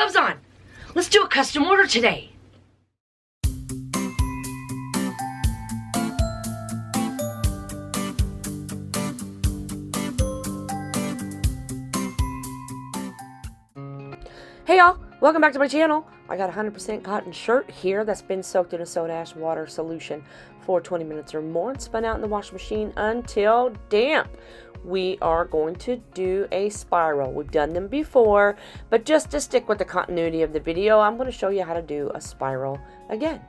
gloves on. Let's do a custom order today. Hey y'all, welcome back to my channel. I got a 100% cotton shirt here that's been soaked in a soda ash water solution for 20 minutes or more and spun out in the washing machine until damp. We are going to do a spiral. We've done them before, but just to stick with the continuity of the video, I'm going to show you how to do a spiral again.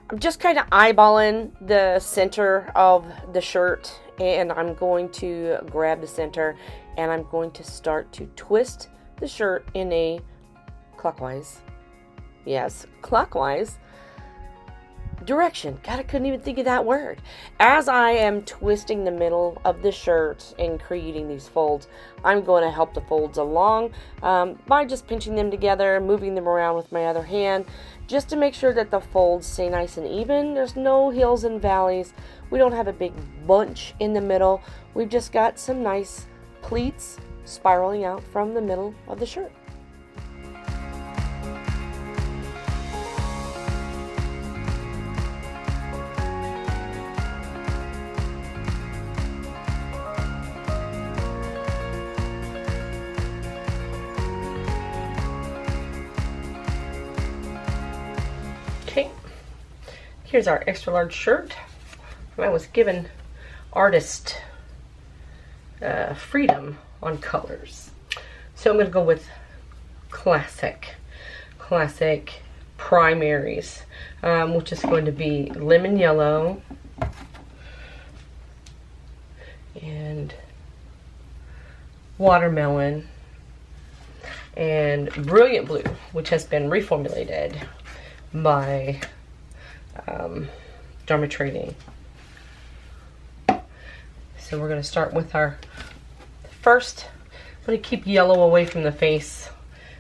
I'm just kind of eyeballing the center of the shirt, and I'm going to grab the center and I'm going to start to twist the shirt in a clockwise, yes, clockwise direction. God, I couldn't even think of that word. As I am twisting the middle of the shirt and creating these folds, I'm going to help the folds along by just pinching them together, moving them around with my other hand, just to make sure that the folds stay nice and even. There's no hills and valleys. We don't have a big bunch in the middle. We've just got some nice pleats spiraling out from the middle of the shirt. Okay, here's our extra large shirt. I was given artist freedom on colors. So I'm going to go with classic primaries, which is going to be lemon yellow and watermelon and brilliant blue, which has been reformulated by Dharma Trading. So we're going to start with our first. I'm going to keep yellow away from the face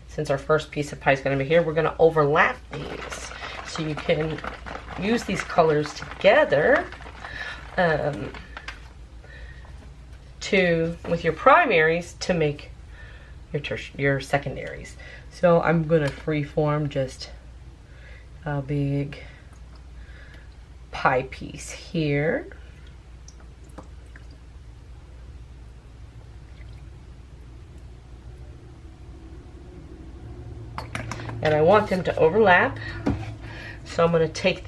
since our first piece of pie is going to be here. We're going to overlap these so you can use these colors together with your primaries to make your secondaries. So I'm going to freeform just a big pie piece here. And I want them to overlap. So I'm going to take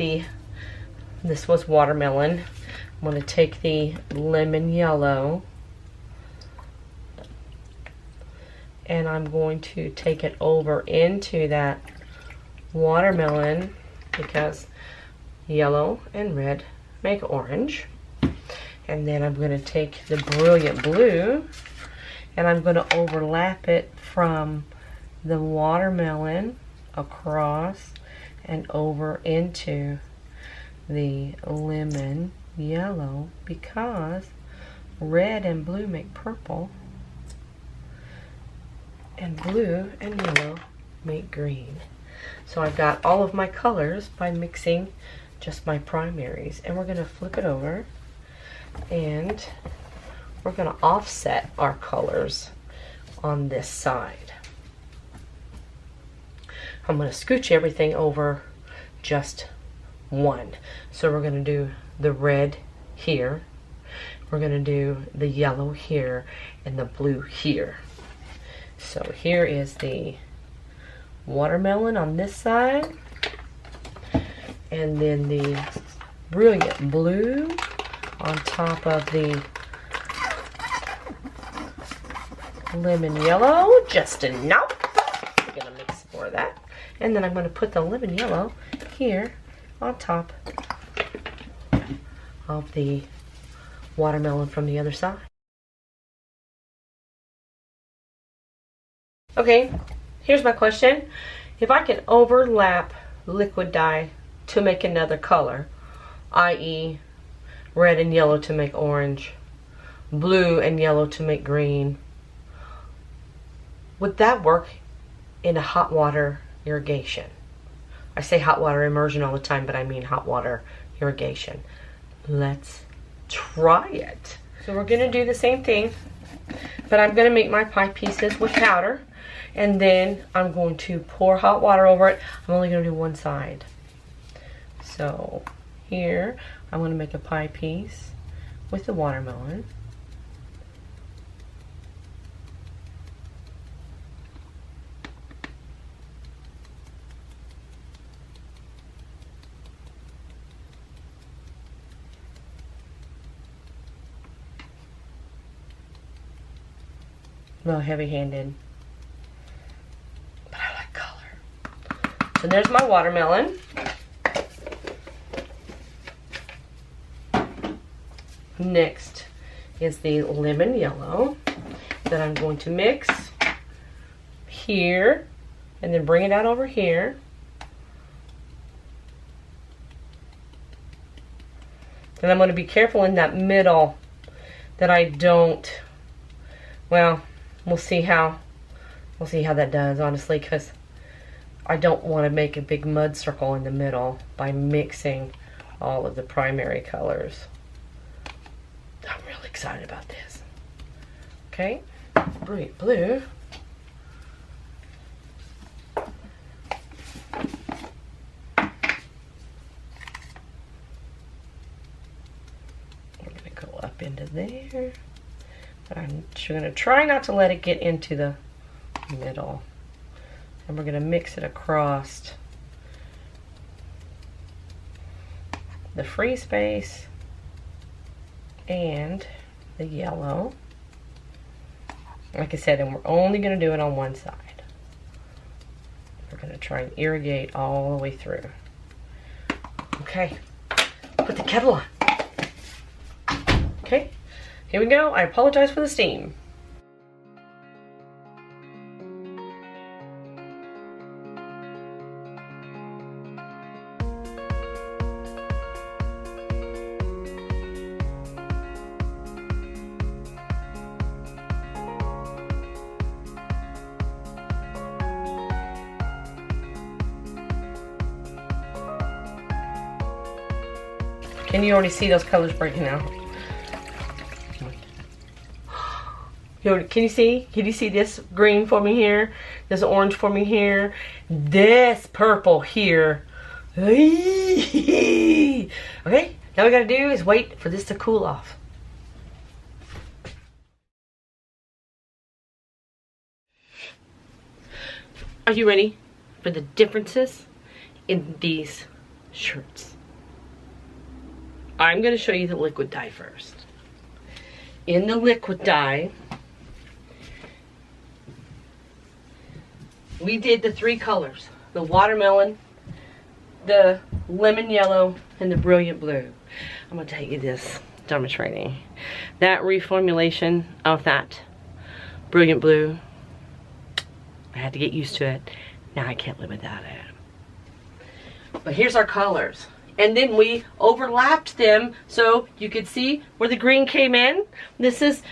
this was watermelon. I'm going to take the lemon yellow and I'm going to take it over into that watermelon because yellow and red make orange. And then I'm going to take the brilliant blue and I'm going to overlap it from the watermelon across and over into the lemon yellow because red and blue make purple and blue and yellow make green. So I've got all of my colors by mixing just my primaries, and we're going to flip it over and we're going to offset our colors on this side. I'm going to scooch everything over just one. So we're going to do the red here, we're going to do the yellow here, and the blue here. So here is the watermelon on this side, and then the brilliant blue on top of the lemon yellow, just enough. We're going to mix more of that. And then I'm going to put the lemon yellow here on top of the watermelon from the other side. Okay, here's my question. If I can overlap liquid dye to make another color, i.e. red and yellow to make orange, blue and yellow to make green, would that work in a hot water irrigation? I say hot water immersion all the time, but I mean hot water irrigation. Let's try it. So we're going to do the same thing, but I'm going to make my pie pieces with powder. And then I'm going to pour hot water over it. I'm only going to do one side. So here, I'm going to make a pie piece with the watermelon. Real heavy-handed, but I like color. So there's my watermelon. Next is the lemon yellow that I'm going to mix here and then bring it out over here. And I'm going to be careful in that middle that I don't, well, we'll see how that does, honestly, because I don't want to make a big mud circle in the middle by mixing all of the primary colors. I'm really excited about this. Okay, brilliant blue. I'm gonna go up into there. But I'm gonna try not to let it get into the middle. And we're gonna mix it across the free space and the yellow. Like I said, and we're only going to do it on one side. We're going to try and irrigate all the way through. Okay, put the kettle on. Okay, here we go. I apologize for the steam. Can you already see those colors breaking out? Can you see? Can you see this green for me here? This orange for me here? This purple here. Okay, now we gotta do is wait for this to cool off. Are you ready for the differences in these shirts? I'm going to show you the liquid dye first. In the liquid dye, we did the three colors. The watermelon, the lemon yellow, and the brilliant blue. I'm going to tell you this, Dharma Trading. That reformulation of that brilliant blue, I had to get used to it. Now I can't live without it. But here's our colors. And then we overlapped them so you could see where the green came in. This is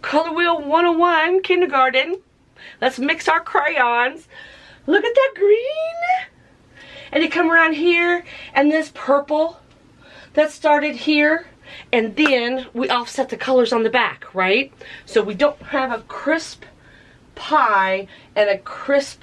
Color Wheel 101, kindergarten. Let's mix our crayons. Look at that green. And you come around here, and this purple that started here. And then we offset the colors on the back, right? So we don't have a crisp pie and a crisp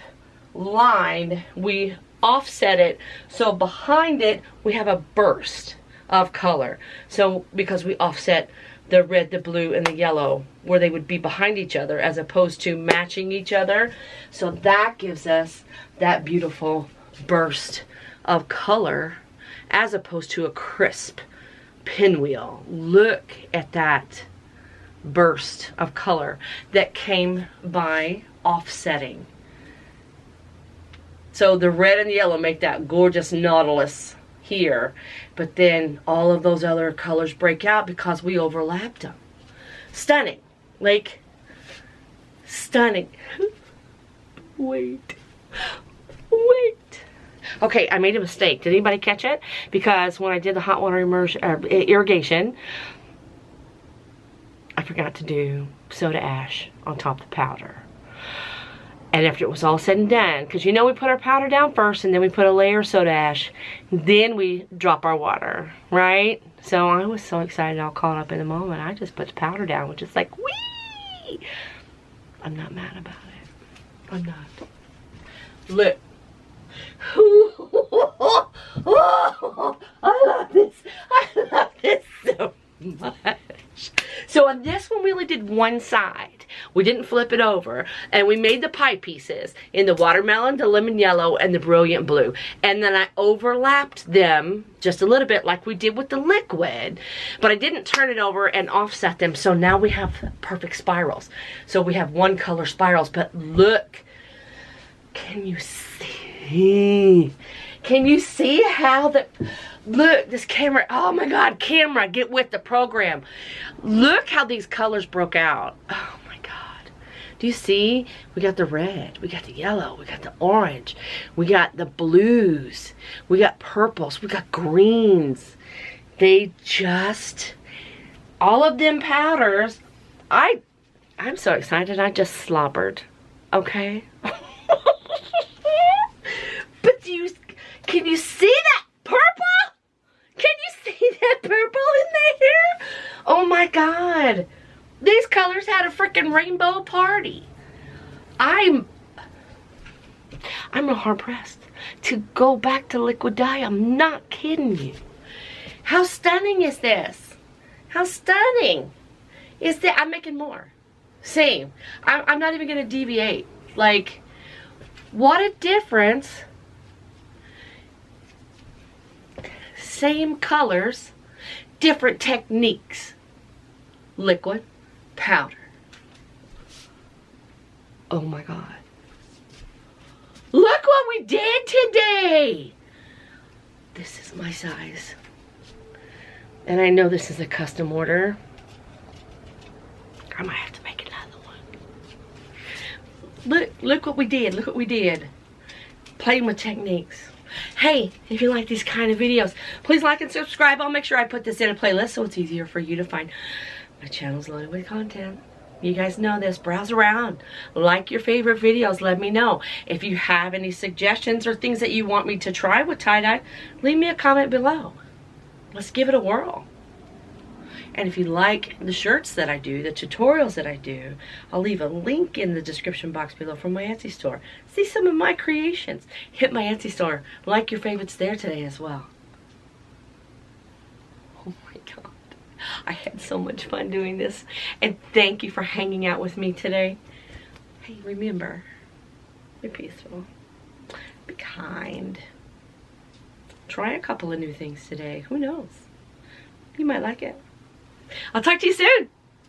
line. We offset it, so behind it we have a burst of color. So because we offset the red, the blue, and the yellow where they would be behind each other as opposed to matching each other, so that gives us that beautiful burst of color as opposed to a crisp pinwheel. Look at that burst of color that came by offsetting. So the red and the yellow make that gorgeous nautilus here. But then all of those other colors break out because we overlapped them. Stunning. Like, stunning. Wait. Okay, I made a mistake. Did anybody catch it? Because when I did the hot water irrigation, I forgot to do soda ash on top of the powder. And after it was all said and done, because you know we put our powder down first and then we put a layer of soda ash, then we drop our water, right? So I was so excited, all caught up in the moment. I just put the powder down, which is like, whee! I'm not mad about it. I'm not. Look. I love this. I love this so much. So on this one, we only did one side. We didn't flip it over. And we made the pie pieces in the watermelon, the lemon yellow, and the brilliant blue. And then I overlapped them just a little bit like we did with the liquid. But I didn't turn it over and offset them. So now we have perfect spirals. So we have one color spirals. But look. Can you see? Can you see how the... Look, this camera, oh my God, camera, get with the program. Look how these colors broke out. Oh my God. Do you see? We got the red, we got the yellow, we got the orange, we got the blues, we got purples, we got greens. They just, all of them powders, I'm so excited, I just slobbered, okay? But can you see that purple? Can you see that purple in there? Oh my God. These colors had a freaking rainbow party. I'm real hard pressed to go back to liquid dye. I'm not kidding you. How stunning is this? How stunning is that? I'm making more. Same. I'm not even going to deviate. Like, what a difference. Same colors, different techniques. Liquid, powder. Oh my God. Look what we did today. This is my size. And I know this is a custom order. I might have to make another one. Look what we did. Look what we did. Playing with techniques. Hey, if you like these kind of videos, please like and subscribe. I'll make sure I put this in a playlist so it's easier for you to find. My channel's loaded with content. You guys know this. Browse around. Like your favorite videos. Let me know. If you have any suggestions or things that you want me to try with tie-dye, leave me a comment below. Let's give it a whirl. And if you like the shirts that I do, the tutorials that I do, I'll leave a link in the description box below from my Etsy store. See some of my creations. Hit my Etsy store. Like your favorites there today as well. Oh my God. I had so much fun doing this. And thank you for hanging out with me today. Hey, remember, be peaceful. Be kind. Try a couple of new things today. Who knows? You might like it. I'll talk to you soon.